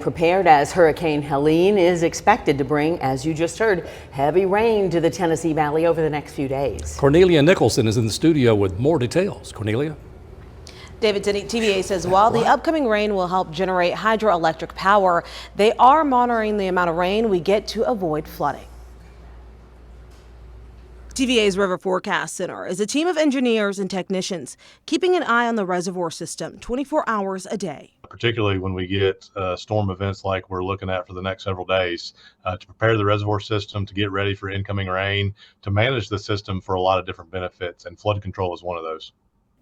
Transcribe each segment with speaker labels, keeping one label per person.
Speaker 1: Prepared as Hurricane Helene is expected to bring, as you just heard, heavy rain to the Tennessee Valley over the next few days.
Speaker 2: Cornelia Nicholson is in the studio with more details. Cornelia?
Speaker 3: David, TVA says while the upcoming rain will help generate hydroelectric power, they are monitoring the amount of rain we get to avoid flooding. TVA's River Forecast Center is a team of engineers and technicians keeping an eye on the reservoir system 24 hours a day.
Speaker 4: Particularly when we get storm events like we're looking at for the next several days, to prepare the reservoir system, to get ready for incoming rain, to manage the system for a lot of different benefits, and flood control is one of those.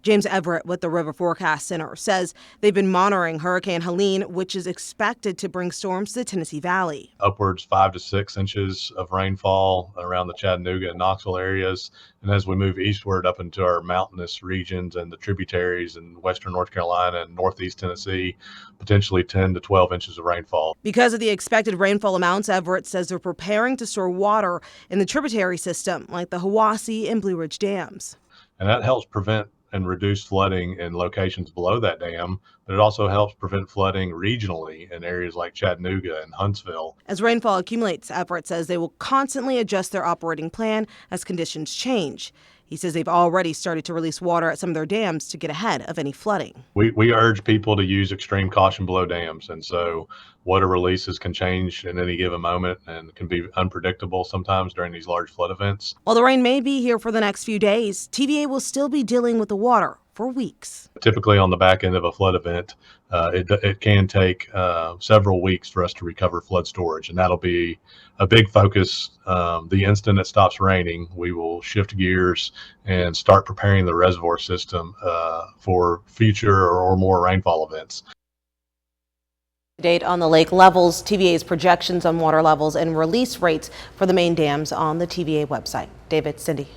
Speaker 3: James Everett with the River Forecast Center says they've been monitoring Hurricane Helene, which is expected to bring storms to the Tennessee Valley.
Speaker 4: Upwards 5 to 6 inches of rainfall around the Chattanooga and Knoxville areas. And as we move eastward up into our mountainous regions and the tributaries in western North Carolina and northeast Tennessee, potentially 10 to 12 inches of rainfall.
Speaker 3: Because of the expected rainfall amounts, Everett says they're preparing to store water in the tributary system like the Hiwassee and Blue Ridge dams.
Speaker 4: And that helps prevent and reduce flooding in locations below that dam, but it also helps prevent flooding regionally in areas like Chattanooga and Huntsville.
Speaker 3: As rainfall accumulates, Everett says they will constantly adjust their operating plan as conditions change. He says they've already started to release water at some of their dams to get ahead of any flooding.
Speaker 4: We urge people to use extreme caution below dams, and so water releases can change in any given moment and can be unpredictable sometimes during these large flood events.
Speaker 3: While the rain may be here for the next few days, TVA will still be dealing with the water for weeks.
Speaker 4: Typically on the back end of a flood event, it can take several weeks for us to recover flood storage, and that'll be a big focus. The instant it stops raining, we will shift gears and start preparing the reservoir system for future or more rainfall events.
Speaker 3: Date on the lake levels, TVA's projections on water levels, and release rates for the main dams on the TVA website. David, Cindy.